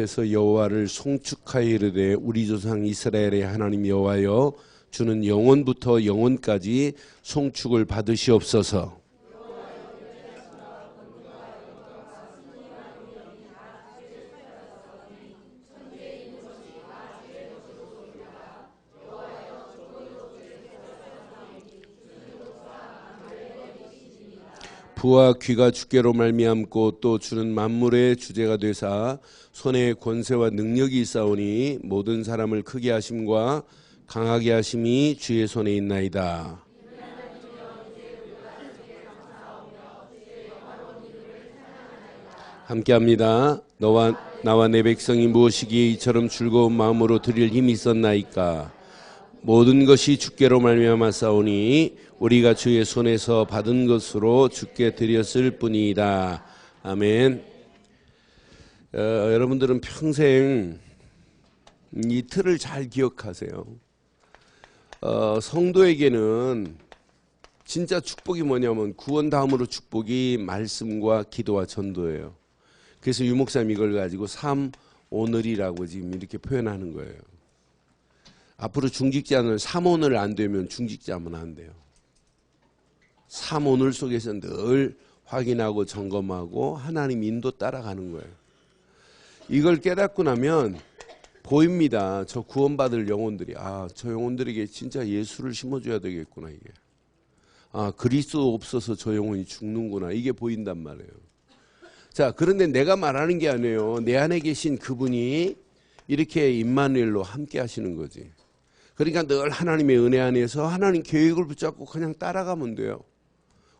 그래서 여호와를 송축하여 이르되 우리 조상 이스라엘의 하나님 여호와여 주는 영원부터 영원까지 송축을 받으시옵소서. 부와 귀가 주께로 말미암고 또 주는 만물의 주제가 되사 손에 권세와 능력이 있사오니 모든 사람을 크게 하심과 강하게 하심이 주의 손에 있나이다. 함께합니다. 나와 내 백성이 무엇이기에 이처럼 즐거운 마음으로 드릴 힘이 있었나이까. 모든 것이 주께로 말미암았사오니 우리가 주의 손에서 받은 것으로 주께 드렸을 뿐이다. 아멘. 여러분들은 평생 이 틀을 잘 기억하세요. 성도에게는 진짜 축복이 뭐냐면 구원 다음으로 축복이 말씀과 기도와 전도예요. 그래서 유 목사님 이걸 가지고 삶 오늘이라고 지금 이렇게 표현하는 거예요. 앞으로 중직자는 삼오늘 안 되면 중직자면 안 돼요. 삼오늘 속에서 늘 확인하고 점검하고 하나님 인도 따라가는 거예요. 이걸 깨닫고 나면 보입니다. 저 구원받을 영혼들이 저 영혼들에게 진짜 예수를 심어줘야 되겠구나 이게. 그리스도 없어서 저 영혼이 죽는구나 이게 보인단 말이에요. 자, 그런데 내가 말하는 게 아니에요. 내 안에 계신 그분이 이렇게 임마누엘로 함께 하시는 거지. 그러니까 늘 하나님의 은혜 안에서 하나님 계획을 붙잡고 그냥 따라가면 돼요.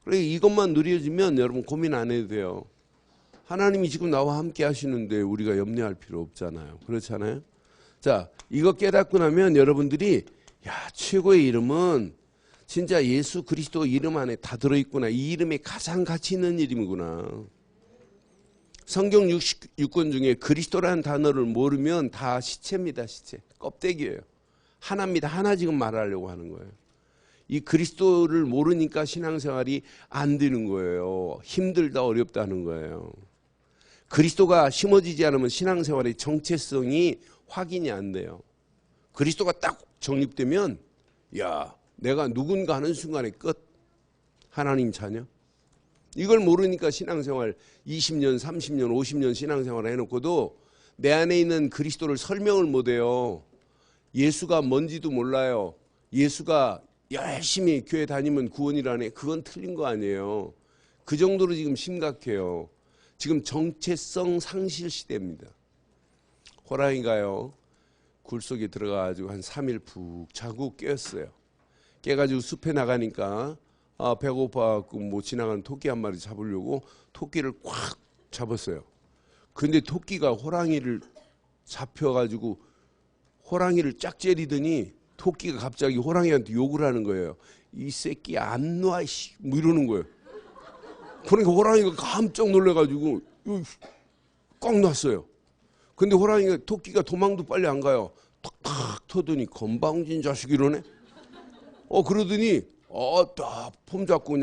그러니까 이것만 누려지면 여러분 고민 안 해도 돼요. 하나님이 지금 나와 함께 하시는데 우리가 염려할 필요 없잖아요. 그렇잖아요. 자, 이거 깨닫고 나면 여러분들이 최고의 이름은 진짜 예수 그리스도 이름 안에 다 들어있구나. 이 이름에 가장 가치 있는 이름이구나. 성경 66권 중에 그리스도라는 단어를 모르면 다 시체입니다. 시체. 껍데기예요. 하나입니다. 하나 지금 말하려고 하는 거예요. 이 그리스도를 모르니까 신앙생활이 안 되는 거예요. 힘들다 어렵다는 거예요. 그리스도가 심어지지 않으면 신앙생활의 정체성이 확인이 안 돼요. 그리스도가 딱 정립되면 내가 누군가 하는 순간에 끝. 하나님 자녀. 이걸 모르니까 신앙생활 20년, 30년, 50년 신앙생활을 해놓고도 내 안에 있는 그리스도를 설명을 못해요. 예수가 뭔지도 몰라요. 예수가 열심히 교회 다니면 구원이라네. 그건 틀린 거 아니에요. 그 정도로 지금 심각해요. 지금 정체성 상실 시대입니다. 호랑이가요. 굴 속에 들어가가지고 한 3일 푹 자고 깼어요. 깨가지고 숲에 나가니까 배고파갖고 지나가는 토끼 한 마리 잡으려고 토끼를 꽉 잡았어요. 근데 토끼가 호랑이를 잡혀가지고 호랑이를 쫙 째리더니 토끼가 갑자기 호랑이한테 욕을 하는 거예요. 이 새끼 안 놔, 뭐 이러는 거예요. 그러니까 호랑이가 깜짝 놀래가지고 꽉 놨어요. 근데 토끼가 도망도 빨리 안 가요. 탁탁 터더니 건방진 자식 이러네. 그러더니 딱 폼 잡고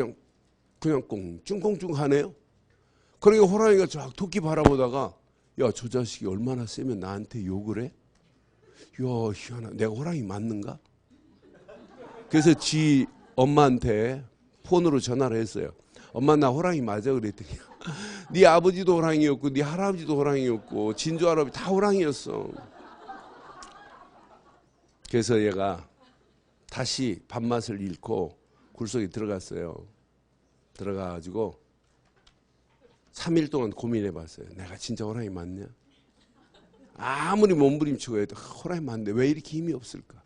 그냥 꽁충꽁충 하네요. 그러니까 호랑이가 쫙 토끼 바라보다가 저 자식이 얼마나 세면 나한테 욕을 해? 희한하. 내가 호랑이 맞는가? 그래서 지 엄마한테 폰으로 전화를 했어요. 엄마 나 호랑이 맞아 그랬더니 네 아버지도 호랑이였고 네 할아버지도 호랑이였고 진주 할아버지 다 호랑이였어. 그래서 얘가 다시 밥맛을 잃고 굴속에 들어갔어요. 들어가가지고 3일 동안 고민해봤어요. 내가 진짜 호랑이 맞냐? 아무리 몸부림치고 해도 호랑이 맞는데 왜 이렇게 힘이 없을까?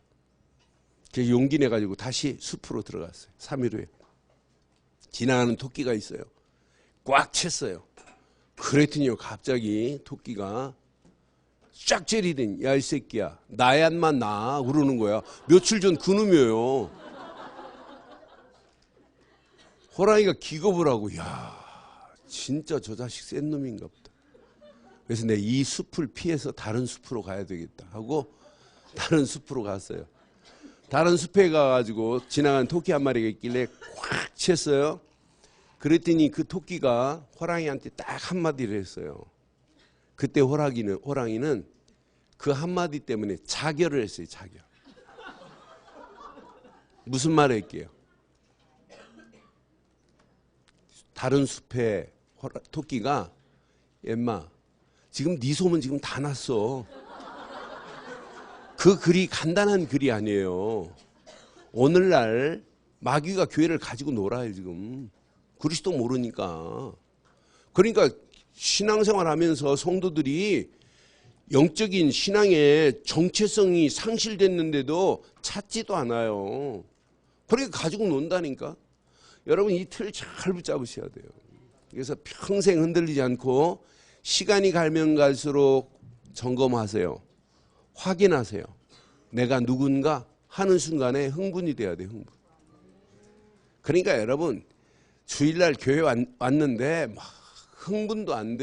그래서 용기 내가지고 다시 숲으로 들어갔어요. 3일 후에. 지나가는 토끼가 있어요. 꽉 챘어요. 그랬더니 갑자기 토끼가 쫙 째리더니 이 새끼야 나야만 나 그러는 거야. 며칠 전 그놈이에요. 호랑이가 기겁을 하고 진짜 저 자식 센 놈인가 보다. 그래서 내가 이 숲을 피해서 다른 숲으로 가야 되겠다 하고 다른 숲으로 갔어요. 다른 숲에 가가지고 지나간 토끼 한 마리가 있길래 꽉 챘어요. 그랬더니 그 토끼가 호랑이한테 딱 한마디를 했어요. 그때 호랑이는 그 한마디 때문에 자결을 했어요. 자결. 무슨 말을 할게요? 다른 숲에 토끼가 엠마 지금 네 소문 지금 다 났어. 그 글이 간단한 글이 아니에요. 오늘날 마귀가 교회를 가지고 놀아요 지금. 그리스도 모르니까. 그러니까 신앙생활 하면서 성도들이 영적인 신앙의 정체성이 상실됐는데도 찾지도 않아요. 그러니까 가지고 논다니까. 여러분 이 틀 잘 붙잡으셔야 돼요. 그래서 평생 흔들리지 않고 시간이 가면 갈수록 점검하세요. 확인하세요. 내가 누군가 하는 순간에 흥분이 돼야 돼요. 흥분. 그러니까 여러분 주일날 교회 왔는데 막 흥분도 안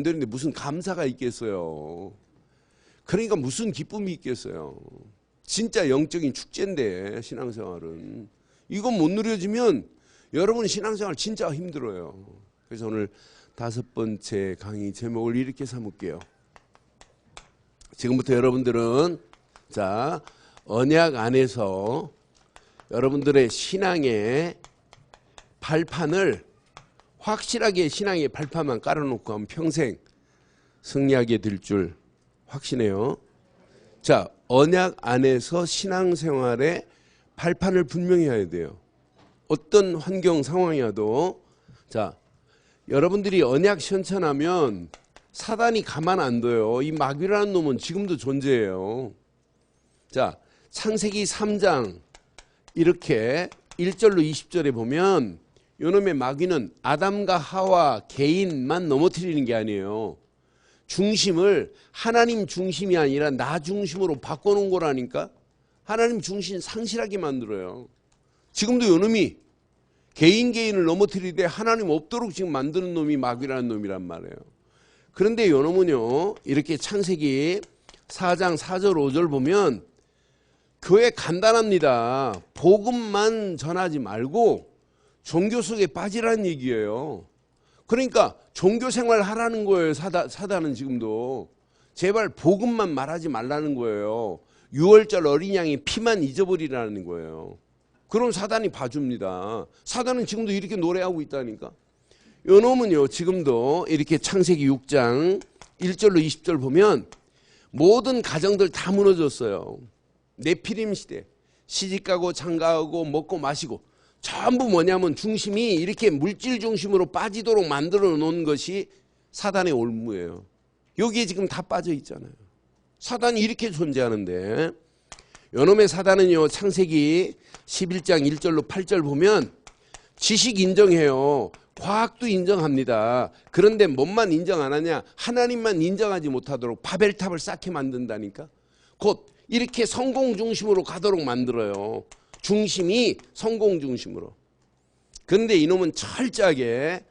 되는데 무슨 감사가 있겠어요. 그러니까 무슨 기쁨이 있겠어요. 진짜 영적인 축제인데 신앙생활은. 이건 못 누려지면 여러분 신앙생활 진짜 힘들어요. 그래서 오늘 5번째 강의 제목을 이렇게 삼을게요. 지금부터 여러분들은 자 언약 안에서 여러분들의 신앙의 발판을 확실하게 신앙의 발판만 깔아놓고 하면 평생 승리하게 될 줄 확신해요. 자, 언약 안에서 신앙생활의 발판을 분명히 해야 돼요. 어떤 환경 상황이어도 자, 여러분들이 언약 실천하면 사단이 가만 안 둬요. 이 마귀라는 놈은 지금도 존재해요. 자, 창세기 3장 이렇게 1절로 20절에 보면 요놈의 마귀는 아담과 하와 개인만 넘어뜨리는 게 아니에요. 중심을 하나님 중심이 아니라 나 중심으로 바꿔놓은 거라니까. 하나님 중심 상실하게 만들어요. 지금도 요놈이 개인을 넘어뜨리되 하나님 없도록 지금 만드는 놈이 마귀라는 놈이란 말이에요. 그런데 요놈은요 이렇게 창세기 4장 4절 5절 보면 교회 간단합니다. 복음만 전하지 말고 종교 속에 빠지라는 얘기예요. 그러니까 종교 생활 하라는 거예요. 사단은 지금도. 제발 복음만 말하지 말라는 거예요. 6월절 어린 양의 피만 잊어버리라는 거예요. 그럼 사단이 봐줍니다. 사단은 지금도 이렇게 노래하고 있다니까. 요놈은요 지금도 이렇게 창세기 6장 1절로 20절 보면 모든 가정들 다 무너졌어요. 네피림 시대 시집가고 장가가고 먹고 마시고 전부 뭐냐면 중심이 이렇게 물질 중심으로 빠지도록 만들어 놓은 것이 사단의 올무예요. 여기에 지금 다 빠져 있잖아요. 사단이 이렇게 존재하는데 요놈의 사단은요 창세기 11장 1절로 8절 보면 지식 인정해요. 과학도 인정합니다. 그런데 뭔만 인정 안 하냐? 하나님만 인정하지 못하도록 바벨탑을 쌓게 만든다니까. 곧 이렇게 성공 중심으로 가도록 만들어요. 중심이 성공 중심으로. 그런데 이놈은 철저하게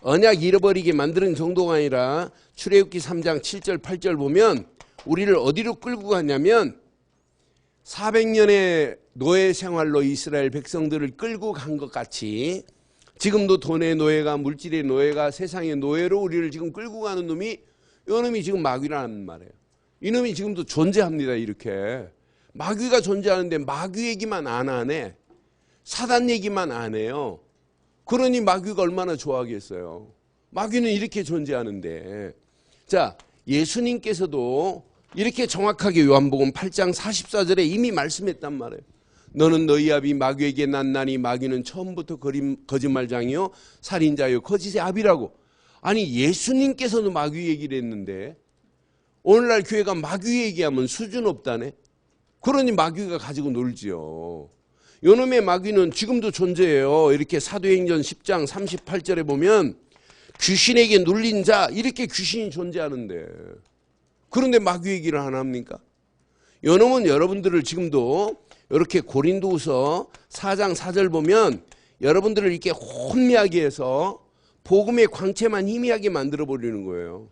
언약 잃어버리게 만드는 정도가 아니라 출애굽기 3장 7절 8절 보면 우리를 어디로 끌고 가냐면 400년의 노예 생활로 이스라엘 백성들을 끌고 간 것 같이 지금도 돈의 노예가 물질의 노예가 세상의 노예로 우리를 지금 끌고 가는 놈이 이놈이 지금 마귀라는 말이에요. 이놈이 지금도 존재합니다. 이렇게 마귀가 존재하는데 마귀 얘기만 안 하네. 사단 얘기만 안 해요. 그러니 마귀가 얼마나 좋아하겠어요. 마귀는 이렇게 존재하는데 자 예수님께서도 이렇게 정확하게 요한복음 8장 44절에 이미 말씀했단 말이에요. 너는 너희 아비 마귀에게 났나니 마귀는 처음부터 거짓말장이요 살인자요 거짓의 아비라고. 아니 예수님께서도 마귀 얘기를 했는데 오늘날 교회가 마귀 얘기하면 수준 없다네. 그러니 마귀가 가지고 놀지요. 요놈의 마귀는 지금도 존재해요. 이렇게 사도행전 10장 38절에 보면 귀신에게 눌린 자 이렇게 귀신이 존재하는데 그런데 마귀 얘기를 안 합니까? 요놈은 여러분들을 지금도 이렇게 고린도후서 4장 4절 보면 여러분들을 이렇게 혼미하게 해서 복음의 광채만 희미하게 만들어 버리는 거예요.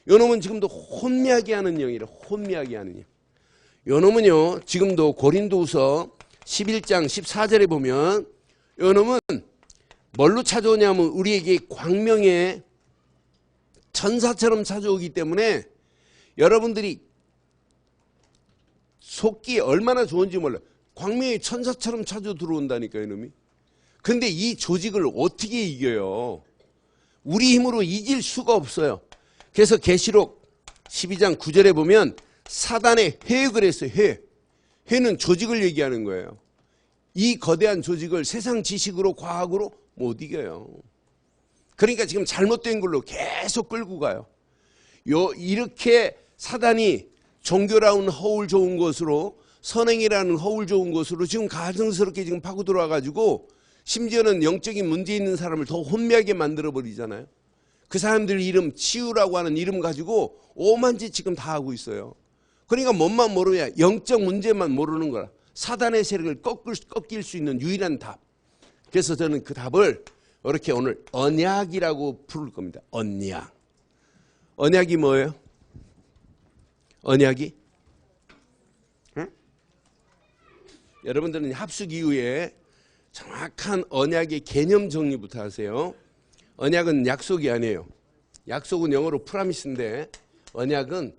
요놈은 지금도 혼미하게 하는 영이라 혼미하게 하는 영. 요놈은요 지금도 고린도후서 11장 14절에 보면 요놈은 뭘로 찾아오냐면 우리에게 광명의 천사처럼 찾아오기 때문에 여러분들이 속기 얼마나 좋은지 몰라요. 광명이 천사처럼 찾아 들어온다니까 이놈이. 근데 이 조직을 어떻게 이겨요? 우리 힘으로 이길 수가 없어요. 그래서 계시록 12장 9절에 보면 사단의 회역을 했어요. 회는 조직을 얘기하는 거예요. 이 거대한 조직을 세상 지식으로 과학으로 못 이겨요. 그러니까 지금 잘못된 걸로 계속 끌고 가요. 이렇게 사단이 종교라는 허울 좋은 것으로 선행이라는 허울 좋은 것으로 지금 가증스럽게 지금 파고 들어와 가지고 심지어는 영적인 문제 있는 사람을 더 혼미하게 만들어 버리잖아요. 그 사람들 이름 치유라고 하는 이름 가지고 오만짓 지금 다 하고 있어요. 그러니까 뭔만 모르냐, 영적 문제만 모르는 거라. 사단의 세력을 꺾일 수 있는 유일한 답. 그래서 저는 그 답을 이렇게 오늘 언약이라고 부를 겁니다. 언약. 언약이 뭐예요? 언약이? 응? 여러분들은 합숙 이후에 정확한 언약의 개념 정리부터 하세요. 언약은 약속이 아니에요. 약속은 영어로 프라미스인데 언약은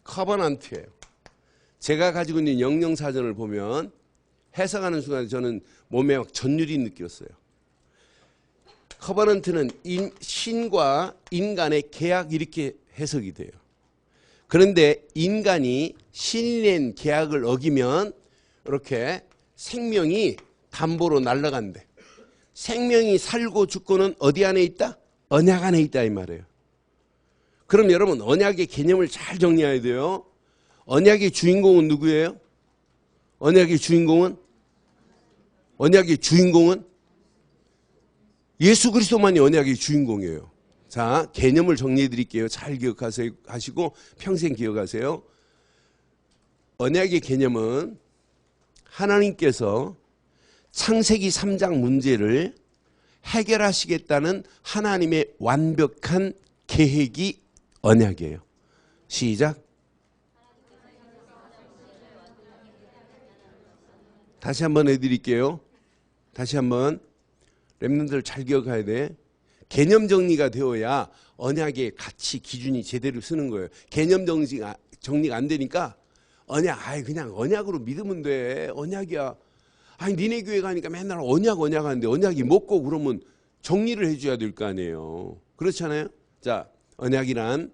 커버넌트예요. 제가 가지고 있는 영영사전을 보면 해석하는 순간 저는 몸에 막 전율이 느꼈어요. 커버넌트는 신과 인간의 계약 이렇게 해석이 돼요. 그런데 인간이 신이 낸 계약을 어기면 이렇게 생명이 담보로 날아간대. 생명이 살고 죽고는 어디 안에 있다? 언약 안에 있다 이 말이에요. 그럼 여러분 언약의 개념을 잘 정리해야 돼요. 언약의 주인공은 누구예요? 언약의 주인공은 예수 그리스도만이 언약의 주인공이에요. 자, 개념을 정리해 드릴게요. 잘 기억하시고 평생 기억하세요. 언약의 개념은 하나님께서 창세기 3장 문제를 해결하시겠다는 하나님의 완벽한 계획이 언약이에요. 시작. 다시 한번 해드릴게요. 다시 한번. 렘넌트들 잘 기억해야 돼. 개념 정리가 되어야 언약의 가치 기준이 제대로 쓰는 거예요. 개념 정리가 안 되니까 그냥 언약으로 믿으면 돼. 언약이야. 니네 교회 가니까 맨날 언약 하는데 언약이 뭐고 그러면 정리를 해줘야 될 거 아니에요. 그렇잖아요. 자, 언약이란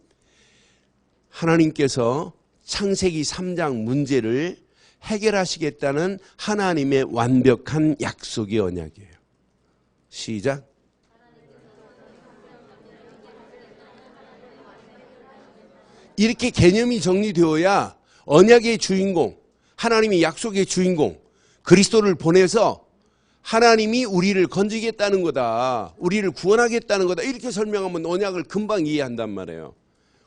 하나님께서 창세기 3장 문제를 해결하시겠다는 하나님의 완벽한 약속의 언약이에요. 시작. 이렇게 개념이 정리되어야 언약의 주인공, 하나님이 약속의 주인공, 그리스도를 보내서 하나님이 우리를 건지겠다는 거다. 우리를 구원하겠다는 거다. 이렇게 설명하면 언약을 금방 이해한단 말이에요.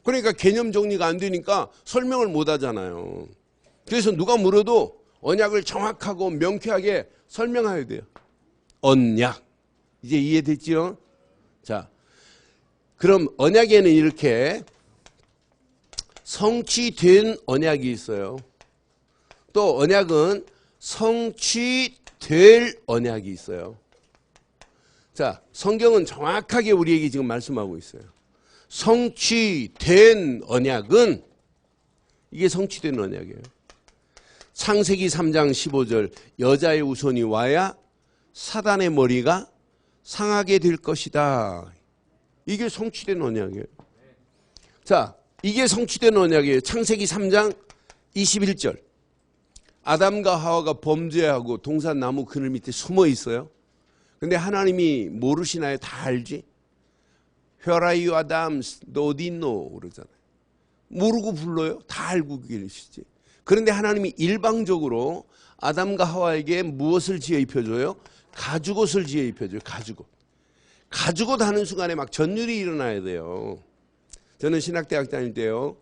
그러니까 개념 정리가 안 되니까 설명을 못 하잖아요. 그래서 누가 물어도 언약을 정확하고 명쾌하게 설명해야 돼요. 언약. 이제 이해됐죠? 자, 그럼 언약에는 이렇게 성취된 언약이 있어요. 또 언약은 성취될 언약이 있어요. 자, 성경은 정확하게 우리에게 지금 말씀하고 있어요. 성취된 언약은 이게 성취된 언약이에요. 창세기 3장 15절 여자의 후손이 와야 사단의 머리가 상하게 될 것이다. 이게 성취된 언약이에요. 자, 이게 성취된 언약이에요. 창세기 3장 21절 아담과 하와가 범죄하고 동산나무 그늘 밑에 숨어 있어요. 근데 하나님이 모르시나요? 다 알지? Where are you, Adam? 너 어디 있노? 그러잖아요. 모르고 불러요? 다 알고 계시지. 그런데 하나님이 일방적으로 아담과 하와에게 무엇을 지어 입혀줘요? 가죽옷을 지어 입혀줘요. 가죽옷 하는 순간에 막 전율이 일어나야 돼요. 저는 신학대학 다닐 때요.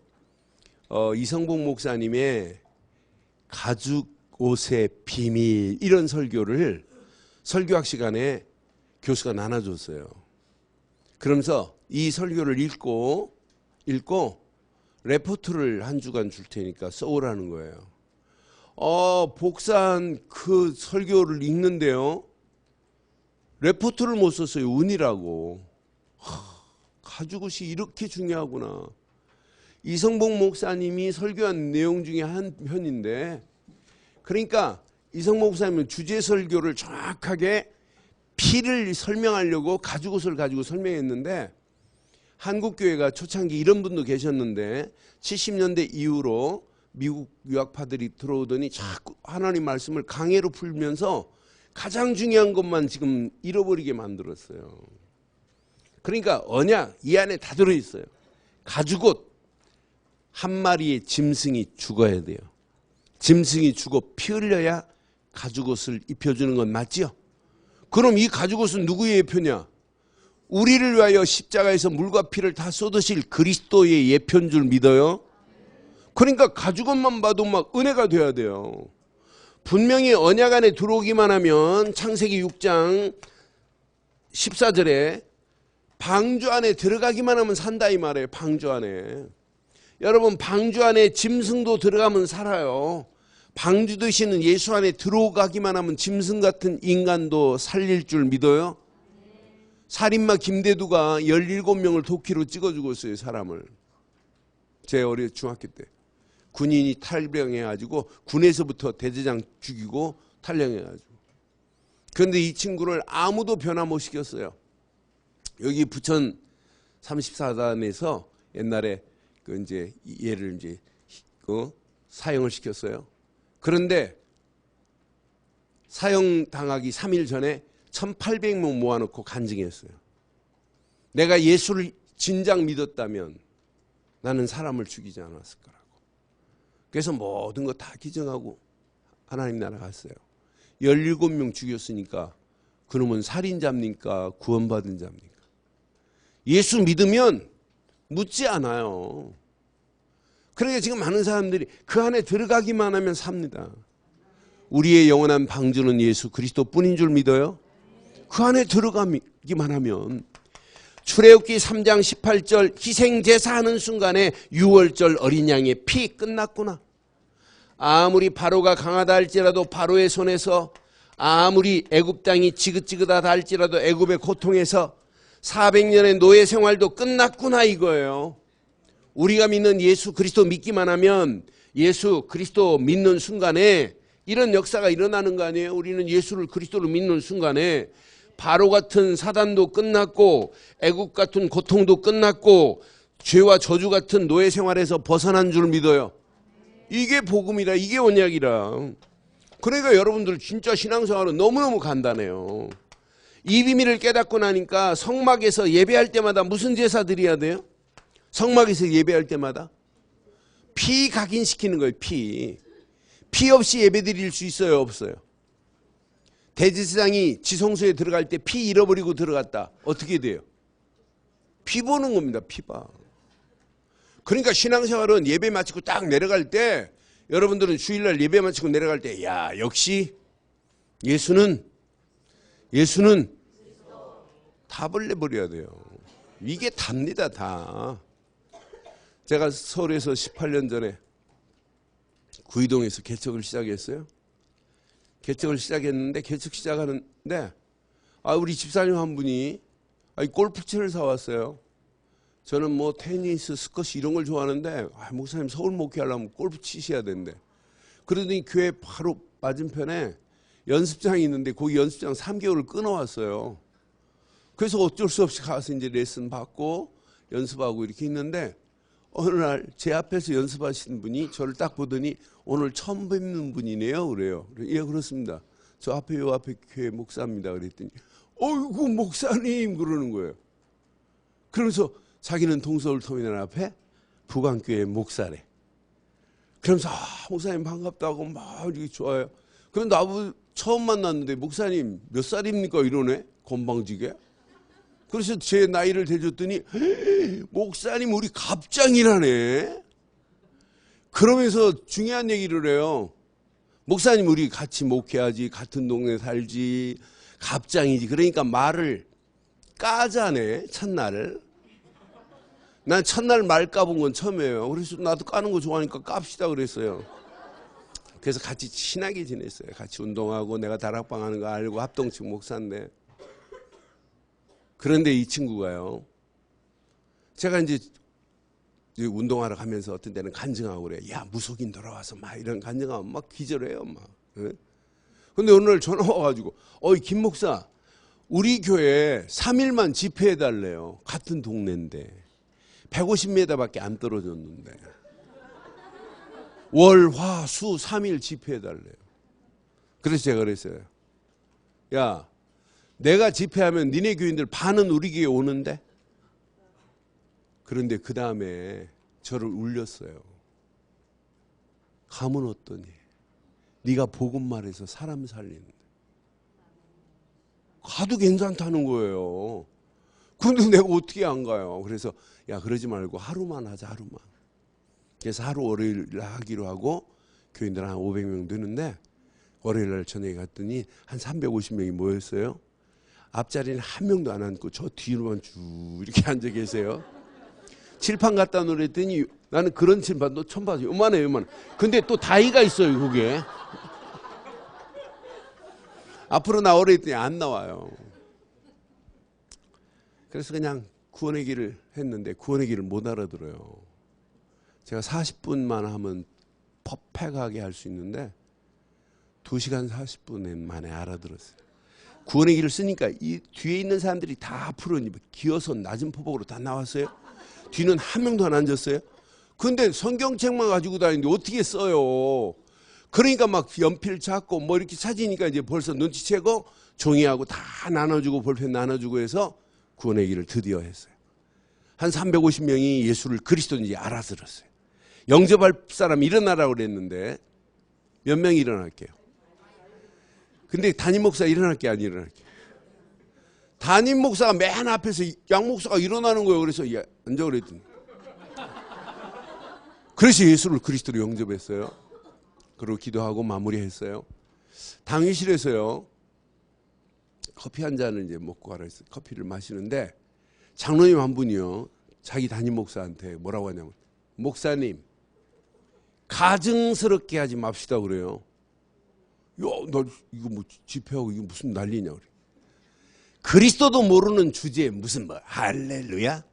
이성봉 목사님의 가죽옷의 비밀 이런 설교를 설교학 시간에 교수가 나눠줬어요. 그러면서 이 설교를 읽고 레포트를 한 주간 줄 테니까 써오라는 거예요. 복사한 그 설교를 읽는데요. 레포트를 못 썼어요. 운이라고. 가죽옷이 이렇게 중요하구나. 이성복 목사님이 설교한 내용 중에 한 편인데, 그러니까 이성복 목사님은 주제 설교를 정확하게 피를 설명하려고 가죽옷을 가지고 설명했는데, 한국교회가 초창기 이런 분도 계셨는데 70년대 이후로 미국 유학파들이 들어오더니 자꾸 하나님 말씀을 강해로 풀면서 가장 중요한 것만 지금 잃어버리게 만들었어요. 그러니까 언약 이 안에 다 들어있어요. 가죽옷, 한 마리의 짐승이 죽어야 돼요. 짐승이 죽어 피 흘려야 가죽옷을 입혀주는 건 맞죠? 그럼 이 가죽옷은 누구의 예표냐? 우리를 위하여 십자가에서 물과 피를 다 쏟으실 그리스도의 예표인 줄 믿어요? 그러니까 가죽옷만 봐도 막 은혜가 돼야 돼요. 분명히 언약 안에 들어오기만 하면 창세기 6장 14절에 방주 안에 들어가기만 하면 산다 이 말이에요. 방주 안에. 여러분 방주 안에 짐승도 들어가면 살아요. 방주 되시는 예수 안에 들어가기만 하면 짐승 같은 인간도 살릴 줄 믿어요? 살인마 김대두가 17명을 도끼로 찍어 죽었어요. 사람을. 제 어릴 중학교 때. 군인이 탈병해가지고 군에서부터 대대장 죽이고 탈영해가지고. 그런데 이 친구를 아무도 변화 못 시켰어요. 여기 부천 34단에서 옛날에 그 이제 얘를 이제 사형을 시켰어요. 그런데 사형 당하기 3일 전에 1,800명 모아놓고 간증했어요. 내가 예수를 진작 믿었다면 나는 사람을 죽이지 않았을 거라고. 그래서 모든 거 다 기증하고 하나님 나라 갔어요. 17명 죽였으니까 그놈은 살인자입니까? 구원받은 자입니까? 예수 믿으면 묻지 않아요. 그러니까 지금 많은 사람들이 그 안에 들어가기만 하면 삽니다. 우리의 영원한 방주는 예수 그리스도 뿐인 줄 믿어요? 그 안에 들어가기만 하면. 출애굽기 3장 18절 희생제사하는 순간에 6월절 어린 양의 피 끝났구나. 아무리 바로가 강하다 할지라도 바로의 손에서, 아무리 애굽 땅이 지긋지긋하다 할지라도 애굽의 고통에서 400년의 노예 생활도 끝났구나 이거예요. 우리가 믿는 예수 그리스도 믿기만 하면 예수 그리스도 믿는 순간에 이런 역사가 일어나는 거 아니에요? 우리는 예수를 그리스도로 믿는 순간에 바로 같은 사단도 끝났고 애국 같은 고통도 끝났고 죄와 저주 같은 노예 생활에서 벗어난 줄 믿어요. 이게 복음이라, 이게 언약이라. 그러니까 여러분들 진짜 신앙생활은 너무너무 간단해요. 이 비밀을 깨닫고 나니까 성막에서 예배할 때마다 무슨 제사 드려야 돼요? 성막에서 예배할 때마다 피 각인시키는 거예요. 피 없이 예배 드릴 수 있어요? 없어요? 대제사장이 지성소에 들어갈 때 피 잃어버리고 들어갔다. 어떻게 돼요? 피 보는 겁니다. 피 봐. 그러니까 신앙생활은 예배 마치고 딱 내려갈 때, 여러분들은 주일날 예배 마치고 내려갈 때, 야 역시 예수는 답을 내버려야 돼요. 이게 답니다. 다. 제가 서울에서 18년 전에 구이동에서 개척을 시작했어요. 개척을 시작했는데 개척 시작하는데 우리 집사님 한 분이 골프채를 사왔어요. 저는 뭐 테니스, 스쿼시 이런 걸 좋아하는데 목사님 서울 목회하려면 골프 치셔야 된대. 그러더니 교회 바로 맞은편에 연습장이 있는데 거기 연습장 3개월을 끊어왔어요. 그래서 어쩔 수 없이 가서 이제 레슨 받고 연습하고 이렇게 있는데 어느 날 제 앞에서 연습하시는 분이 저를 딱 보더니 오늘 처음 뵙는 분이네요. 그래요. 예, 그렇습니다. 저 앞에 요 앞에 교회 목사입니다. 그랬더니 어이구 목사님 그러는 거예요. 그러면서 자기는 동서울터미널 앞에 부강교회 목사래. 그러면서 목사님 반갑다고 막 이렇게 좋아요. 그럼 나보고 처음 만났는데 목사님 몇 살입니까 이러네. 건방지게. 그래서 제 나이를 대줬더니 목사님 우리 갑장이라네. 그러면서 중요한 얘기를 해요. 목사님 우리 같이 목회하지, 같은 동네 살지, 갑장이지. 그러니까 말을 까자네. 첫날. 난 첫날 말 까본 건 처음이에요. 그래서 나도 까는 거 좋아하니까 깝시다 그랬어요. 그래서 같이 친하게 지냈어요. 같이 운동하고 내가 다락방 하는 거 알고 합동측 목사인데. 그런데 이 친구가요. 제가 이제 운동하러 가면서 어떤 때는 간증하고 그래. 야, 무속인 돌아와서 막 이런 간증하면 막 기절해요, 막. 근데 어느 날 전화 와가지고, 어이, 김 목사, 우리 교회 3일만 집회해 달래요. 같은 동네인데. 150m밖에 안 떨어졌는데. 월, 화, 수 3일 집회해 달래요. 그래서 제가 그랬어요. 야, 내가 집회하면 니네 교인들 반은 우리 교회 오는데? 그런데 그 다음에 저를 울렸어요. 가면 어떠니? 네가 복음 말해서 사람 살리는데. 가도 괜찮다는 거예요. 근데 내가 어떻게 안 가요? 그래서 야, 그러지 말고 하루만 하자, 하루만. 그래서 하루 월요일 하기로 하고 교인들 한 500명 되는데 월요일 날 저녁에 갔더니 한 350명이 모였어요. 앞자리는 한 명도 안 앉고 저 뒤로만 쭉 이렇게 앉아 계세요. 칠판 갖다 놓으랬더니 나는 그런 칠판도 처음 봤어요. 요만해요, 요만해. 근데 또 다이가 있어요, 그게. 앞으로 나오라 했더니 안 나와요. 그래서 그냥 구원의 길을 했는데 구원의 길을 못 알아들어요. 제가 40분만 하면 퍼펙트하게 할 수 있는데 2시간 40분 만에 알아들었어요. 구원의 길을 쓰니까 이 뒤에 있는 사람들이 다 앞으로 기어서 낮은 포복으로 다 나왔어요. 뒤는 한 명도 안 앉았어요. 근데 성경책만 가지고 다니는데 어떻게 써요? 그러니까 막 연필 찾고 뭐 이렇게 찾으니까 이제 벌써 눈치채고 종이하고 다 나눠주고 볼펜 나눠주고 해서 구원의 길을 드디어 했어요. 한 350명이 예수를 그리스도인지 알아들었어요. 영접할 사람 일어나라고 그랬는데 몇 명이 일어날게요. 근데 담임 목사 일어날게 안 일어날게. 담임 목사가 맨 앞에서 양 목사가 일어나는 거예요. 그래서 야, 앉아 그랬더니. 그래서 예수를 그리스도로 영접했어요. 그리고 기도하고 마무리했어요. 당회실에서요. 커피 한 잔을 이제 먹고 가라 했어요. 커피를 마시는데 장로님 한 분이요. 자기 담임 목사한테 뭐라고 하냐면 목사님 가증스럽게 하지 맙시다 그래요. 야, 나 이거 뭐 집회하고 이거 무슨 난리냐 그래. 그리스도도 모르는 주제에 무슨 뭐 할렐루야?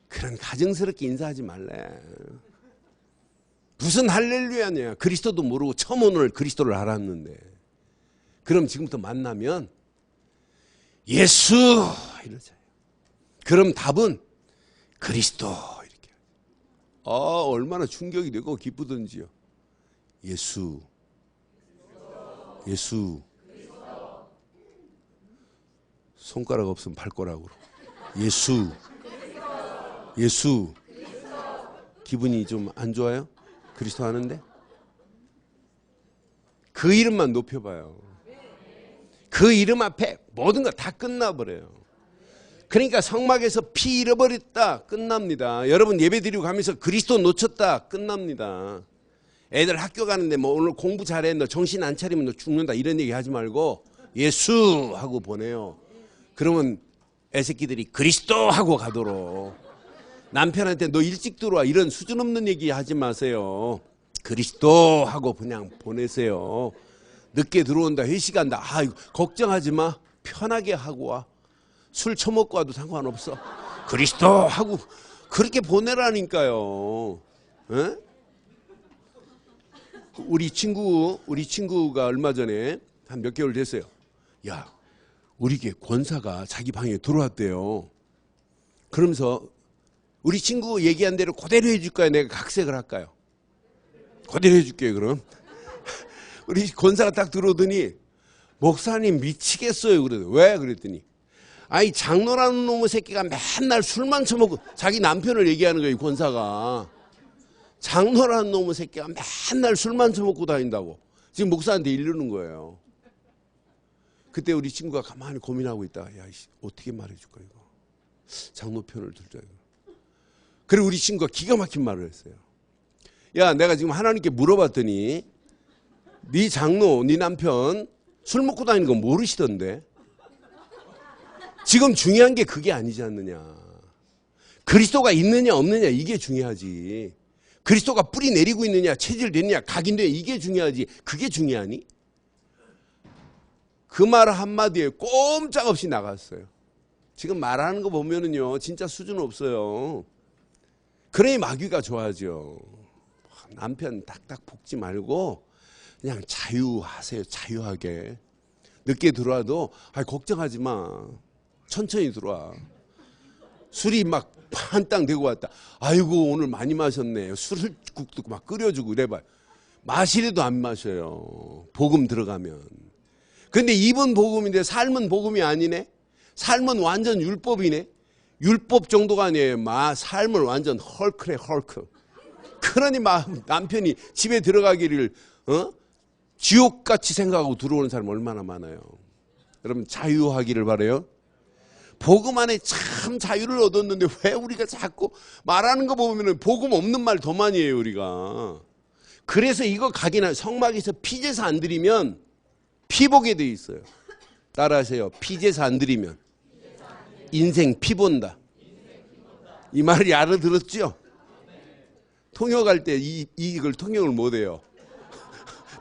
그런 가증스럽게 인사하지 말래. 무슨 할렐루야냐. 그리스도도 모르고 처음 오늘 그리스도를 알았는데. 그럼 지금부터 만나면 예수 이러잖아요. 그럼 답은 그리스도 이렇게. 얼마나 충격이 되고 기쁘던지요. 예수. 예수. 손가락 없으면 발가락으로. 예수. 예수. 기분이 좀 안 좋아요? 그리스도 하는데? 그 이름만 높여봐요. 그 이름 앞에 모든 거 다 끝나버려요. 그러니까 성막에서 피 잃어버렸다 끝납니다. 여러분 예배드리고 가면서 그리스도 놓쳤다 끝납니다. 애들 학교 가는데 뭐 오늘 공부 잘해 너 정신 안 차리면 너 죽는다 이런 얘기 하지 말고 예수 하고 보내요. 그러면 애새끼들이 그리스도 하고 가도록. 남편한테 너 일찍 들어와 이런 수준 없는 얘기 하지 마세요. 그리스도 하고 그냥 보내세요. 늦게 들어온다 회식한다 걱정하지 마. 편하게 하고 와. 술 처먹고 와도 상관없어. 그리스도 하고 그렇게 보내라니까요. 에? 우리 친구가 얼마 전에 한 몇 개월 됐어요. 야, 우리 교회 권사가 자기 방에 들어왔대요. 그러면서 우리 친구 얘기한 대로 그대로 해줄까요? 내가 각색을 할까요? 그대로 해줄게요. 그럼 우리 권사가 딱 들어오더니 목사님 미치겠어요. 그래도 왜? 그랬더니 아니 장로라는 놈의 새끼가 맨날 술만 처먹고 자기 남편을 얘기하는 거예요. 권사가 장로라는 놈의 새끼가 맨날 술만 처먹고 다닌다고 지금 목사한테 이르는 거예요. 그때 우리 친구가 가만히 고민하고 있다가 야 어떻게 말해줄까 이거 장로 편을 들자 이거. 그리고 우리 친구가 기가 막힌 말을 했어요. 야 내가 지금 하나님께 물어봤더니 네 장로 네 남편 술 먹고 다니는 거 모르시던데 지금 중요한 게 그게 아니지 않느냐. 그리스도가 있느냐 없느냐 이게 중요하지. 그리스도가 뿌리 내리고 있느냐 체질됐느냐 각인되냐 이게 중요하지. 그게 중요하니? 그 말 한마디에 꼼짝없이 나갔어요. 지금 말하는 거 보면은요 진짜 수준 없어요. 그러니 마귀가 좋아하죠. 남편 딱딱 볶지 말고 그냥 자유하세요. 자유하게. 늦게 들어와도 걱정하지 마. 천천히 들어와. 술이 막 판땅 되고 왔다. 아이고 오늘 많이 마셨네. 술을 국도 막 끓여주고 이래봐. 마시래도 안 마셔요. 복음 들어가면. 근데 입은 복음인데 삶은 복음이 아니네. 삶은 완전 율법이네. 율법 정도가 아니에요. 삶을 완전 헐크래 헐크. 그러니 남편이 집에 들어가기를 지옥같이 생각하고 들어오는 사람 얼마나 많아요. 여러분 자유하기를 바라요. 복음 안에 참 자유를 얻었는데 왜 우리가 자꾸 말하는 거 보면 복음 없는 말 더 많이 해요 우리가. 그래서 이거 각이나 성막에서 피제사 안 드리면 피보게 돼 있어요. 따라하세요. 피제사 안 드리면 인생 피 본다. 이 말이 알아들었죠? 통역할 때 이걸 통역을 못해요.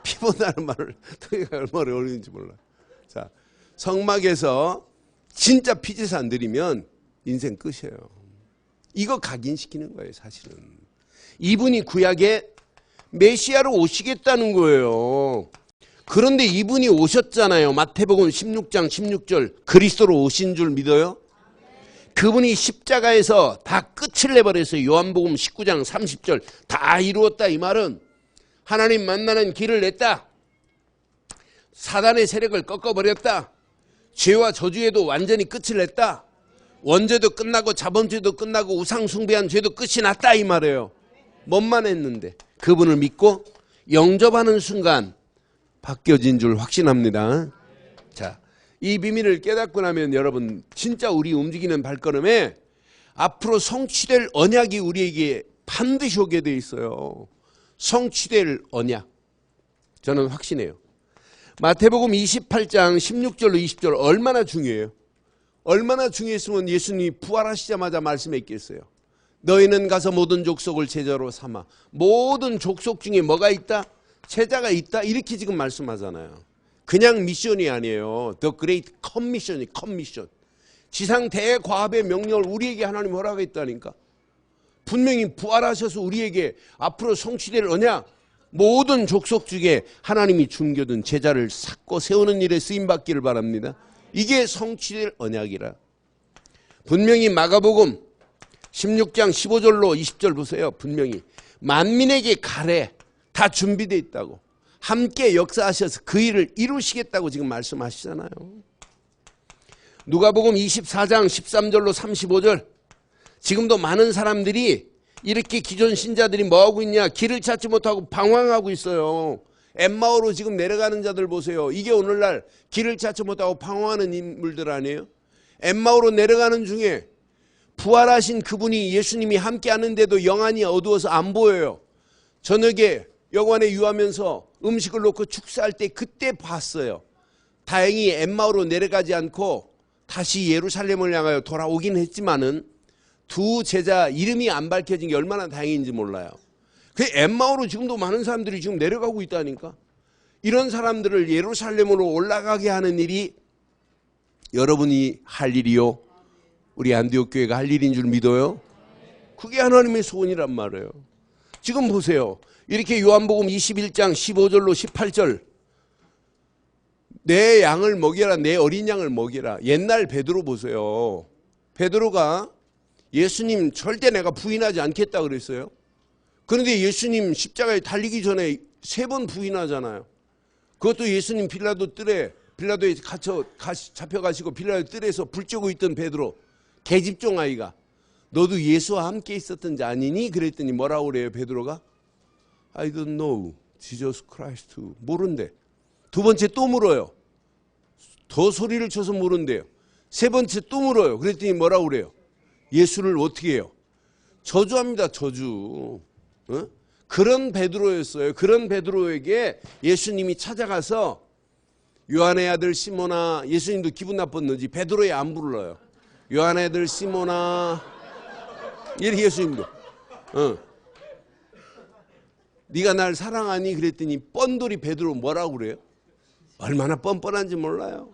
피 본다는 말을 통역할 얼마나 어려운지 몰라. 자, 성막에서 진짜 피제사 안 드리면 인생 끝이에요. 이거 각인시키는 거예요 사실은. 이분이 구약에 메시아로 오시겠다는 거예요. 그런데 이분이 오셨잖아요. 마태복음 16장 16절 그리스도로 오신 줄 믿어요? 그분이 십자가에서 다 끝을 내버렸어요. 요한복음 19장 30절 다 이루었다. 이 말은 하나님 만나는 길을 냈다. 사단의 세력을 꺾어버렸다. 죄와 저주에도 완전히 끝을 냈다. 원죄도 끝나고 자범죄도 끝나고 우상 숭배한 죄도 끝이 났다 이 말이에요. 뭔만 했는데 그분을 믿고 영접하는 순간 바뀌어진 줄 확신합니다. 자, 이 비밀을 깨닫고 나면 여러분 진짜 우리 움직이는 발걸음에 앞으로 성취될 언약이 우리에게 반드시 오게 돼 있어요. 성취될 언약. 저는 확신해요. 마태복음 28장 16절로 20절 얼마나 중요해요. 얼마나 중요했으면 예수님이 부활하시자마자 말씀했겠어요. 너희는 가서 모든 족속을 제자로 삼아. 모든 족속 중에 뭐가 있다? 제자가 있다. 이렇게 지금 말씀하잖아요. 그냥 미션이 아니에요. The Great Commission이 커미션. 지상 대과합의 명령을 우리에게 하나님 허락했다니까. 분명히 부활하셔서 우리에게 앞으로 성취될 언약, 모든 족속 중에 하나님이 숨겨둔 제자를 찾고 세우는 일에 쓰임받기를 바랍니다. 이게 성취될 언약이라. 분명히 마가복음 16장 15절로 20절 보세요. 분명히 만민에게 가래 다 준비되어 있다고. 함께 역사하셔서 그 일을 이루시겠다고 지금 말씀하시잖아요. 누가복음 24장 13절로 35절 지금도 많은 사람들이 이렇게 기존 신자들이 뭐하고 있냐? 길을 찾지 못하고 방황하고 있어요. 엠마오로 지금 내려가는 자들 보세요. 이게 오늘날 길을 찾지 못하고 방황하는 인물들 아니에요? 엠마오로 내려가는 중에 부활하신 그분이 예수님이 함께 하는데도 영안이 어두워서 안 보여요. 저녁에 여관에 유하면서 음식을 놓고 축사할 때 그때 봤어요. 다행히 엠마오로 내려가지 않고 다시 예루살렘을 향하여 돌아오긴 했지만은 두 제자 이름이 안 밝혀진 게 얼마나 다행인지 몰라요. 그 엠마오로 지금도 많은 사람들이 지금 내려가고 있다니까. 이런 사람들을 예루살렘으로 올라가게 하는 일이 여러분이 할 일이요, 우리 안디옥 교회가 할 일인 줄 믿어요? 그게 하나님의 소원이란 말이에요. 지금 보세요. 이렇게 요한복음 21장 15절로 18절 내 양을 먹여라, 내 어린 양을 먹여라. 옛날 베드로 보세요. 베드로가 예수님 절대 내가 부인하지 않겠다 그랬어요. 그런데 예수님 십자가에 달리기 전에 3번 부인하잖아요. 그것도 예수님 빌라도 뜰에, 빌라도에 잡혀가시고 빌라도 뜰에서 불 쬐고 있던 베드로, 계집종 아이가 너도 예수와 함께 있었던 자 아니니? 그랬더니 뭐라고 그래요 베드로가? I don't know Jesus Christ. 모른대. 두 번째 또 물어요. 더 소리를 쳐서 모른대요. 세 번째 또 물어요. 그랬더니 뭐라고 그래요? 예수를 어떻게 해요? 저주합니다. 저주. 어? 그런 베드로였어요. 그런 베드로에게 예수님이 찾아가서 요한의 아들 시몬아, 예수님도 기분 나빴는지 베드로에 안 불러요. 요한의 아들 시몬아, 이렇게 예수님도 네가 날 사랑하니? 그랬더니 뻔돌이 베드로 뭐라고 그래요? 얼마나 뻔뻔한지 몰라요.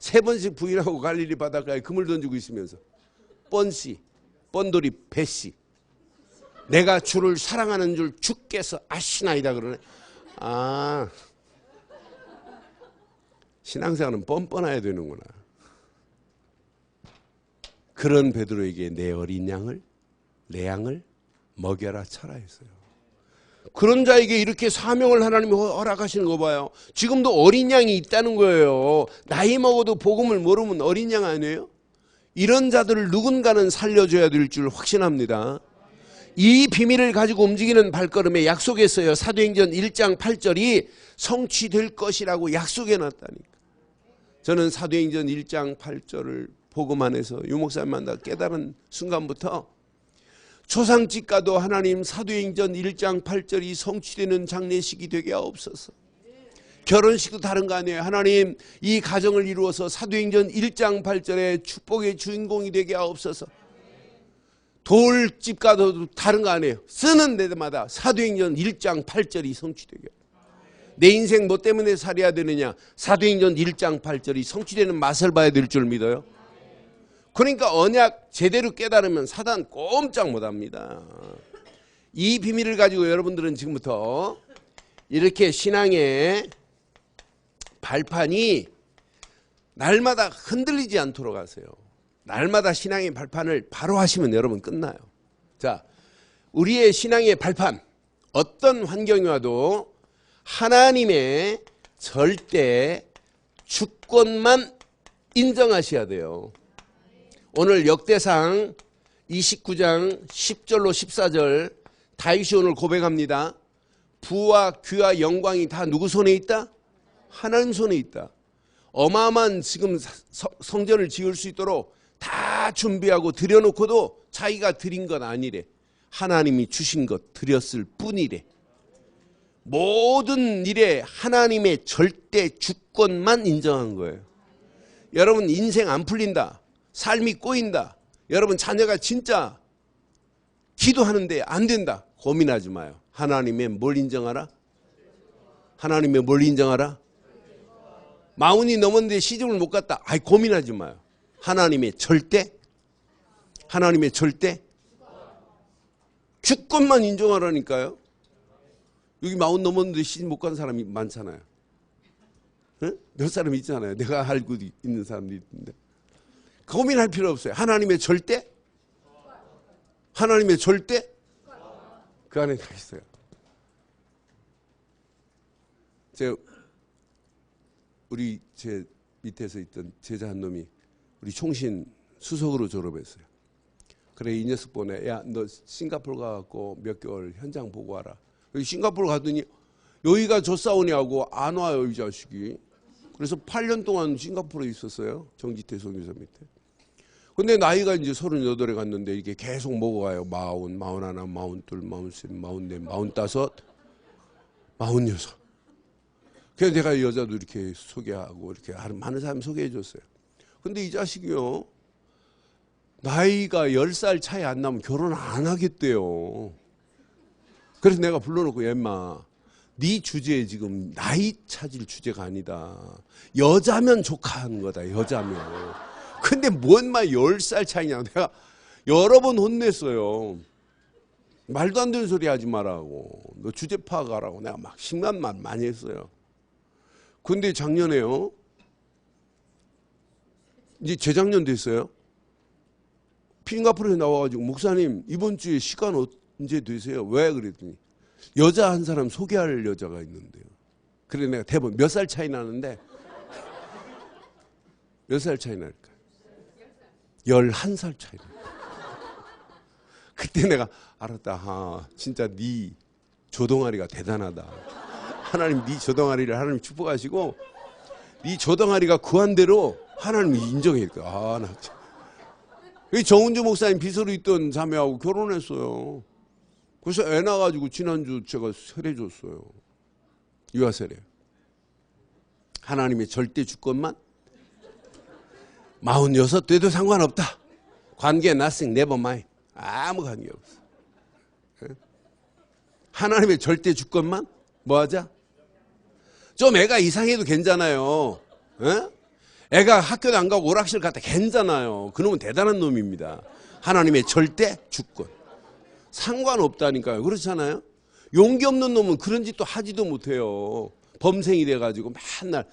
3번씩 부인하고 갈릴리 바닷가에 금을 던지고 있으면서 뻔씨, 뻔돌이 배씨, 내가 주를 사랑하는 줄 주께서 아시나이다 그러네. 아, 신앙생활은 뻔뻔해야 되는구나. 그런 베드로에게 내 어린 양을, 내 양을 먹여라 쳐라 했어요. 그런 자에게 이렇게 사명을 하나님이 허락하시는 거 봐요. 지금도 어린 양이 있다는 거예요. 나이 먹어도 복음을 모르면 어린 양 아니에요? 이런 자들을 누군가는 살려줘야 될 줄 확신합니다. 이 비밀을 가지고 움직이는 발걸음에 약속했어요. 사도행전 1장 8절이 성취될 것이라고 약속해 놨다니까. 저는 사도행전 1장 8절을 복음 안에서 유목사님 만나 깨달은 순간부터 초상집가도 하나님 사도행전 1장 8절이 성취되는 장례식이 되게 하옵소서. 결혼식도 다른 거 아니에요. 하나님 이 가정을 이루어서 사도행전 1장 8절의 축복의 주인공이 되게 하옵소서. 돌집가도 다른 거 아니에요. 쓰는 데마다 사도행전 1장 8절이 성취되게. 내 인생 뭐 때문에 살아야 되느냐? 사도행전 1장 8절이 성취되는 맛을 봐야 될 줄 믿어요. 그러니까 언약 제대로 깨달으면 사단 꼼짝 못합니다. 이 비밀을 가지고 여러분들은 지금부터 이렇게 신앙의 발판이 날마다 흔들리지 않도록 하세요. 날마다 신앙의 발판을 바로 하시면 여러분 끝나요. 자, 우리의 신앙의 발판, 어떤 환경이 와도 하나님의 절대 주권만 인정하셔야 돼요. 오늘 역대상 29장 10절로 14절 다윗이 오늘 고백합니다. 부와 귀와 영광이 다 누구 손에 있다? 하나님 손에 있다. 어마어마한 지금 성전을 지을 수 있도록 다 준비하고 드려놓고도 자기가 드린 건 아니래. 하나님이 주신 것 드렸을 뿐이래. 모든 일에 하나님의 절대 주권만 인정한 거예요. 여러분 인생 안 풀린다. 삶이 꼬인다. 여러분 자녀가 진짜 기도하는데 안 된다. 고민하지 마요. 하나님의 뭘 인정하라? 하나님의 뭘 인정하라? 마흔이 넘었는데 시집을 못 갔다. 아이 고민하지 마요. 하나님의 절대? 하나님의 절대? 주권만 인정하라니까요. 여기 40 넘었는데 시집 못 간 사람이 많잖아요. 응? 몇 사람 있잖아요. 내가 알고 있는 사람도 있는데. 고민할 필요 없어요. 하나님의 절대? 하나님의 절대? 그 안에 다 있어요. 우리 제 밑에서 있던 제자 한 놈이 우리 총신 수석으로 졸업했어요. 그래 이 녀석 보내. 야 너 싱가포르 가갖고 몇 개월 현장 보고 와라. 여기 싱가포르 가더니 여기가 조사오냐고 안 와요 이 자식이. 그래서 8년 동안 싱가포르에 있었어요. 정지태 선교사 밑에. 근데 나이가 이제 38에 갔는데 이렇게 계속 먹어가요. 40, 41, 42, 43, 44, 45, 46. 그래서 내가 여자도 이렇게 소개하고 이렇게 많은 사람 소개해 줬어요. 근데 이 자식이요. 나이가 10살 차이 안 나면 결혼 안 하겠대요. 그래서 내가 불러놓고 얘마 네 주제에 지금 나이 찾을 주제가 아니다. 여자면 조카하는 거다. 여자면. 근데 뭔 말 10살 차이냐. 내가 여러 번 혼냈어요. 말도 안 되는 소리 하지 말라고. 너 주제 파악하라고. 내가 막 심한 말 많이 했어요. 근데 작년에요. 이제 재작년 됐어요. 싱가포르에 나와가지고 목사님 이번 주에 시간 언제 되세요? 왜? 그랬더니 여자 한 사람 소개할 여자가 있는데요. 그래 내가 대본 몇 살 차이 나는데 몇 살 차이 날까? 11살 차이 나. 그때 내가 알았다. 아, 진짜 네 조동아리가 대단하다. 하나님 네 조동아리를 하나님 축복하시고 네 조동아리가 구한 대로 하나님이 인정했다. 아, 나 참. 정은주 목사님 비서로 있던 자매하고 결혼했어요. 그래서 애 낳아가지고 지난주 제가 세례 줬어요. 유아 세례. 하나님의 절대 주권만 46 돼도 상관없다. 관계 nothing, never mind. 아무 관계 없어. 하나님의 절대 주권만 뭐 하자? 좀 애가 이상해도 괜찮아요. 애가 학교도 안 가고 오락실 갔다 괜찮아요. 그놈은 대단한 놈입니다. 하나님의 절대 주권. 상관없다니까요. 그렇잖아요. 용기 없는 놈은 그런 짓도 하지도 못해요. 범생이 돼가지고 맨날.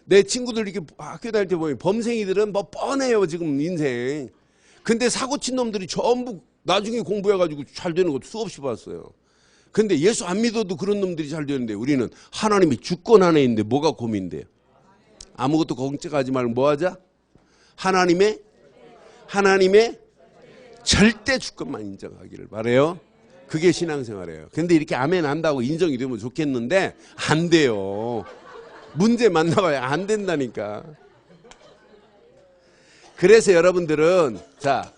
내 친구들 이렇게 학교 다닐 때 보면 범생이들은 뭐 뻔해요. 지금 인생. 근데 사고친 놈들이 전부 나중에 공부해가지고 잘 되는 것도 수없이 봤어요. 근데 예수 안 믿어도 그런 놈들이 잘 되는데 우리는 하나님이 주권 안에 있는데 뭐가 고민돼요? 아무것도 걱정하지 말고 뭐 하자? 하나님의 절대 주권만 인정하기를 바라요. 그게 신앙생활이에요. 근데 이렇게 아멘 한다고 인정이 되면 좋겠는데 안 돼요. 문제 만나봐야 안 된다니까. 그래서 여러분들은 자,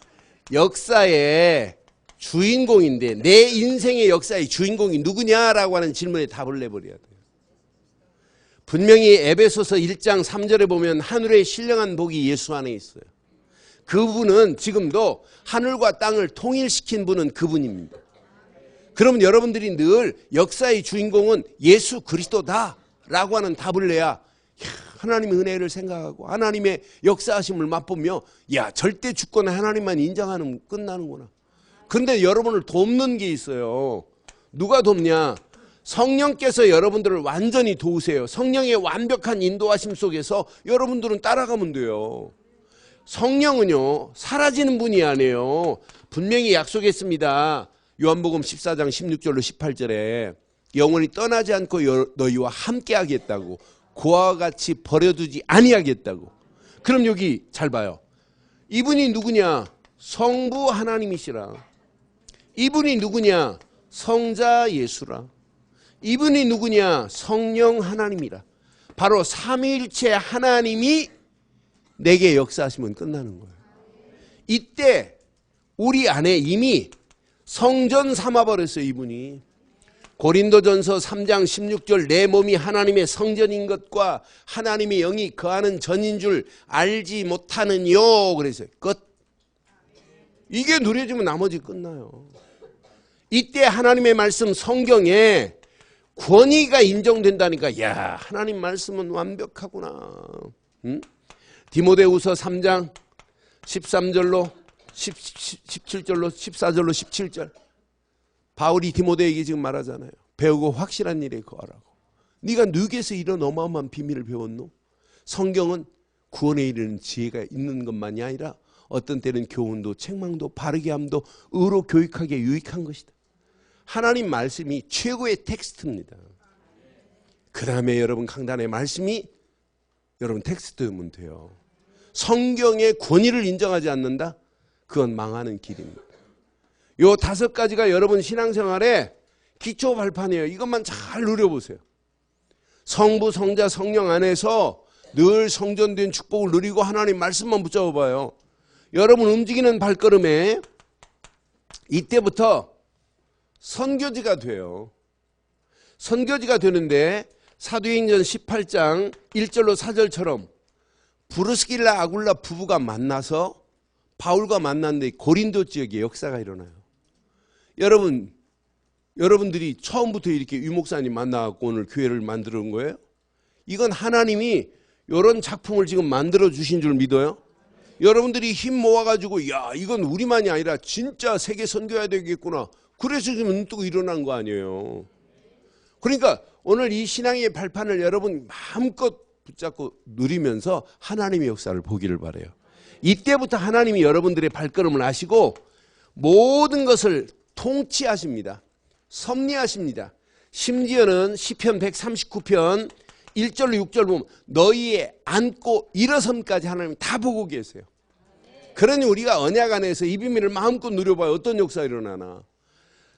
역사의 주인공인데 내 인생의 역사의 주인공이 누구냐라고 하는 질문에 답을 내버려야 돼요. 분명히 에베소서 1장 3절에 보면 하늘의 신령한 복이 예수 안에 있어요. 그분은 지금도 하늘과 땅을 통일시킨 분은 그분입니다. 그러면 여러분들이 늘 역사의 주인공은 예수 그리스도다라고 하는 답을 내야 하나님의 은혜를 생각하고 하나님의 역사하심을 맛보며 야 절대 주권을 하나님만 인정하면 끝나는구나. 그런데 여러분을 돕는 게 있어요. 누가 돕냐? 성령께서 여러분들을 완전히 도우세요. 성령의 완벽한 인도하심 속에서 여러분들은 따라가면 돼요. 성령은요 사라지는 분이 아니에요. 분명히 약속했습니다. 요한복음 14장 16절로 18절에 영원히 떠나지 않고 너희와 함께 하겠다고 그와 같이 버려두지 아니하겠다고. 그럼 여기 잘 봐요. 이분이 누구냐? 성부 하나님이시라. 이분이 누구냐? 성자 예수라. 이분이 누구냐? 성령 하나님이라. 바로 삼위일체 하나님이 내게 역사하시면 끝나는 거예요. 이때 우리 안에 이미 성전 삼아버렸어요. 이분이. 고린도전서 3장 16절 내 몸이 하나님의 성전인 것과 하나님의 영이 거하는 전인 줄 알지 못하느뇨. 그래서 끝. 이게 누려지면 나머지 끝나요. 이때 하나님의 말씀 성경에 권위가 인정된다니까. 야 하나님 말씀은 완벽하구나. 응? 디모데후서 3장 13절로 17절로 14절로 17절 바울이 디모데에게 지금 말하잖아요. 배우고 확실한 일에 거하라고. 네가 누구에서 이런 어마어마한 비밀을 배웠노? 성경은 구원에 이르는 지혜가 있는 것만이 아니라 어떤 때는 교훈도 책망도 바르게 함도 의로 교육하기에 유익한 것이다. 하나님 말씀이 최고의 텍스트입니다. 그 다음에 여러분 강단의 말씀이 여러분 텍스트면 돼요. 성경의 권위를 인정하지 않는다? 그건 망하는 길입니다. 요 5가지가 여러분 신앙생활에 기초 발판이에요. 이것만 잘 누려보세요. 성부, 성자, 성령 안에서 늘 성전된 축복을 누리고 하나님 말씀만 붙잡아봐요. 여러분 움직이는 발걸음에 이때부터 선교지가 돼요. 선교지가 되는데 사도행전 18장 1절로 4절처럼 브루스길라 아굴라 부부가 만나서 바울과 만났는데 고린도 지역에 역사가 일어나요. 여러분들이 처음부터 이렇게 유목사님 만나갖고 오늘 교회를 만들어 온 거예요? 이건 하나님이 이런 작품을 지금 만들어 주신 줄 믿어요? 여러분들이 힘 모아가지고 야 이건 우리만이 아니라 진짜 세계 선교해야 되겠구나. 그래서 지금 눈 뜨고 일어난 거 아니에요. 그러니까 오늘 이 신앙의 발판을 여러분 마음껏 붙잡고 누리면서 하나님의 역사를 보기를 바라요. 이때부터 하나님이 여러분들의 발걸음을 아시고 모든 것을 통치하십니다. 섭리하십니다. 심지어는 시편 139편 1절로 6절 보면 너희의 앉고 일어섬까지 하나님 다 보고 계세요. 그러니 우리가 언약 안에서 이 비밀을 마음껏 누려봐요. 어떤 역사가 일어나나.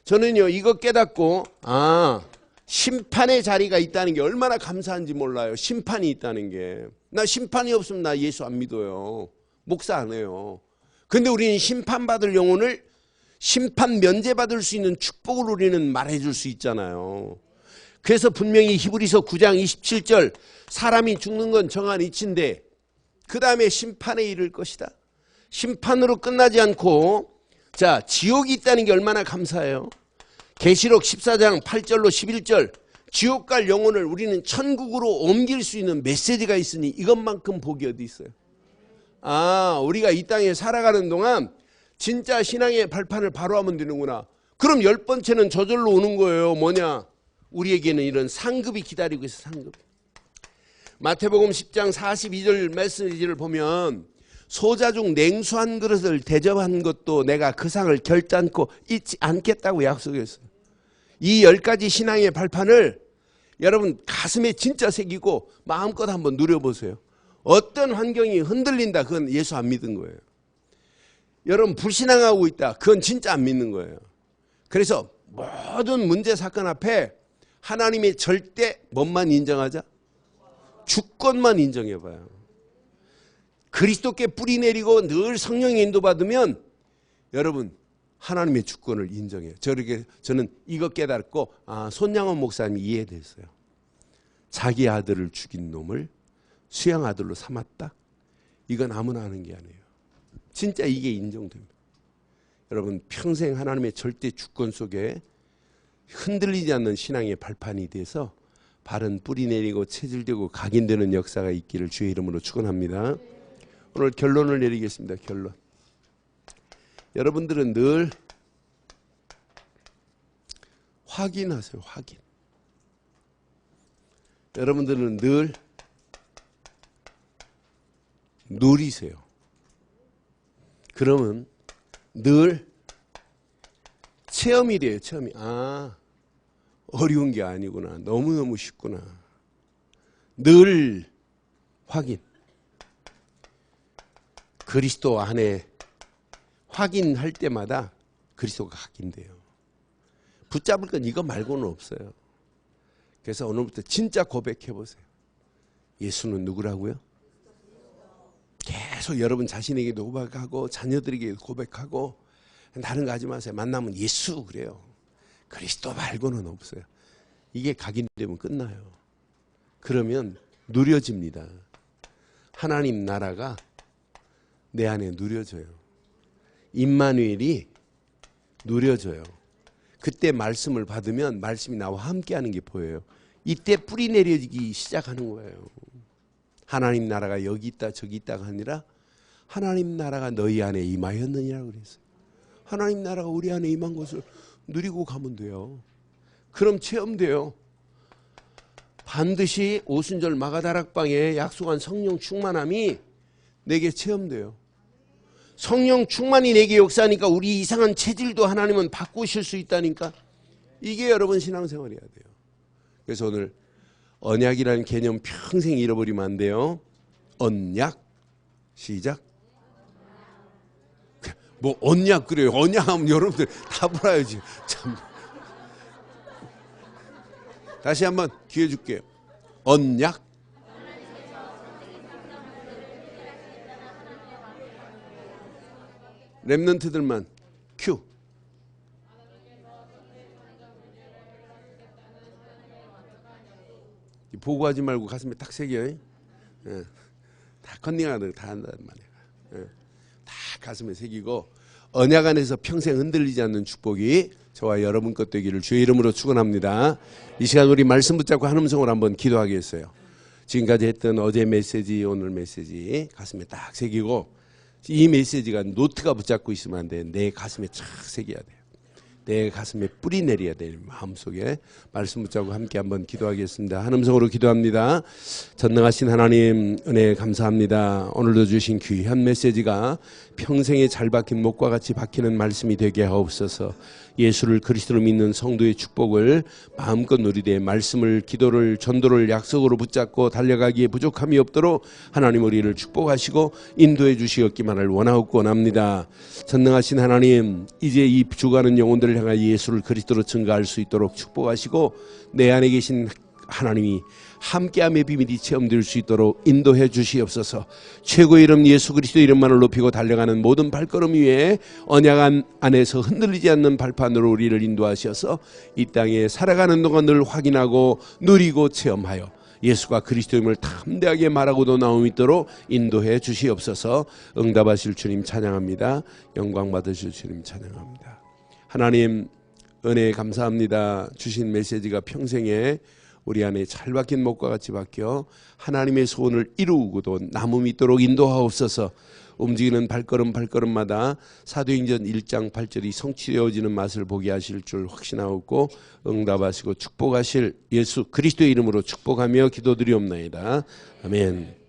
저는요 이거 깨닫고 심판의 자리가 있다는 게 얼마나 감사한지 몰라요. 심판이 있다는 게. 나 심판이 없으면 나 예수 안 믿어요. 목사 안 해요. 근데 우리는 심판받을 영혼을 심판 면제받을 수 있는 축복을 우리는 말해줄 수 있잖아요. 그래서 분명히 히브리서 9장 27절 사람이 죽는 건 정한 이치인데 그 다음에 심판에 이를 것이다. 심판으로 끝나지 않고 자 지옥이 있다는 게 얼마나 감사해요. 계시록 14장 8절로 11절 지옥 갈 영혼을 우리는 천국으로 옮길 수 있는 메시지가 있으니 이것만큼 복이 어디 있어요? 우리가 이 땅에 살아가는 동안 진짜 신앙의 발판을 바로 하면 되는구나. 그럼 10번째는 저절로 오는 거예요. 뭐냐? 우리에게는 이런 상급이 기다리고 있어. 상급. 마태복음 10장 42절 메시지를 보면 소자 중 냉수 한 그릇을 대접한 것도 내가 그 상을 결단코 잊지 않겠다고 약속했어요. 이 10가지 신앙의 발판을 여러분 가슴에 진짜 새기고 마음껏 한번 누려보세요. 어떤 환경이 흔들린다, 그건 예수 안 믿은 거예요. 여러분 불신앙하고 있다, 그건 진짜 안 믿는 거예요. 그래서 모든 문제 사건 앞에 하나님의 절대 뭐만 인정하자? 주권만 인정해봐요. 그리스도께 뿌리 내리고 늘 성령의 인도받으면 여러분 하나님의 주권을 인정해요. 저는 이거 깨달았고 손양원 목사님이 이해됐어요. 자기 아들을 죽인 놈을 수양 아들로 삼았다? 이건 아무나 하는 게 아니에요. 진짜 이게 인정됩니다. 여러분 평생 하나님의 절대 주권 속에 흔들리지 않는 신앙의 발판이 돼서 바른 뿌리 내리고 체질되고 각인되는 역사가 있기를 주의 이름으로 축원합니다. 오늘 결론을 내리겠습니다. 결론. 여러분들은 늘 확인하세요. 확인. 여러분들은 늘 누리세요. 그러면 늘 체험이 돼요. 체험이. 어려운 게 아니구나. 너무너무 쉽구나. 늘 확인. 그리스도 안에 확인할 때마다 그리스도가 확인돼요. 붙잡을 건 이거 말고는 없어요. 그래서 오늘부터 진짜 고백해 보세요. 예수는 누구라고요? 계속 여러분 자신에게도 고백하고 자녀들에게 고백하고 다른 거 하지 마세요. 만나면 예수 그래요. 그리스도 말고는 없어요. 이게 각인되면 끝나요. 그러면 누려집니다. 하나님 나라가 내 안에 누려져요. 임마누엘이 누려져요. 그때 말씀을 받으면 말씀이 나와 함께하는 게 보여요. 이때 뿌리 내려지기 시작하는 거예요. 하나님 나라가 여기 있다 저기 있다가 아니라 하나님 나라가 너희 안에 임하였느니라고 그랬어요. 하나님 나라가 우리 안에 임한 것을 누리고 가면 돼요. 그럼 체험돼요. 반드시 오순절 마가다락방에 약속한 성령 충만함이 내게 체험돼요. 성령 충만이 내게 역사하니까 우리 이상한 체질도 하나님은 바꾸실 수 있다니까. 이게 여러분 신앙생활이어야 돼요. 그래서 오늘 언약이라는 개념 평생 잃어버리면 안 돼요. 언약 시작. 뭐 언약 그래요. 언약하면 여러분들 다 몰아야지. 참. 다시 한번 기회 줄게요. 언약. 랩런트들만 큐. 보고하지 말고 가슴에 딱 새겨. 예. 다 컨닝하는 다 한단 말이에요. 예. 다 가슴에 새기고 언약 안에서 평생 흔들리지 않는 축복이 저와 여러분 것 되기를 주의 이름으로 축원합니다. 이 시간 우리 말씀 붙잡고 한 음성으로 한번 기도하겠어요. 지금까지 했던 어제 메시지 오늘 메시지 가슴에 딱 새기고 이 메시지가 노트가 붙잡고 있으면 안 돼. 내 가슴에 착 새겨야 돼요. 내 가슴에 뿌리 내려야 돼요. 마음속에 말씀 붙잡고 함께 한번 기도하겠습니다. 한 음성으로 기도합니다. 전능하신 하나님 은혜 감사합니다. 오늘도 주신 귀한 메시지가 평생에 잘 박힌 목과 같이 박히는 말씀이 되게 하옵소서. 예수를 그리스도로 믿는 성도의 축복을 마음껏 누리되 말씀을 기도를 전도를 약속으로 붙잡고 달려가기에 부족함이 없도록 하나님 우리를 축복하시고 인도해 주시었기만을 원하옵고 원합니다. 전능하신 하나님 이제 이 죽어가는 영혼들을 향하여 예수를 그리스도로 증거할 수 있도록 축복하시고 내 안에 계신 하나님이 함께함의 비밀이 체험될 수 있도록 인도해 주시옵소서. 최고의 이름 예수 그리스도 이름만을 높이고 달려가는 모든 발걸음 위에 언약 안에서 흔들리지 않는 발판으로 우리를 인도하셔서 이 땅에 살아가는 동안 늘 확인하고 누리고 체험하여 예수가 그리스도임을 담대하게 말하고도 나옴 있도록 인도해 주시옵소서. 응답하실 주님 찬양합니다. 영광 받으실 주님 찬양합니다. 하나님 은혜 감사합니다. 주신 메시지가 평생에 우리 안에 잘 박힌 목과 같이 박혀 하나님의 소원을 이루고도 남음 있도록 인도하옵소서. 움직이는 발걸음마다 사도행전 1장 8절이 성취되어지는 맛을 보게 하실 줄 확신하옵고 응답하시고 축복하실 예수 그리스도의 이름으로 축복하며 기도드리옵나이다. 아멘.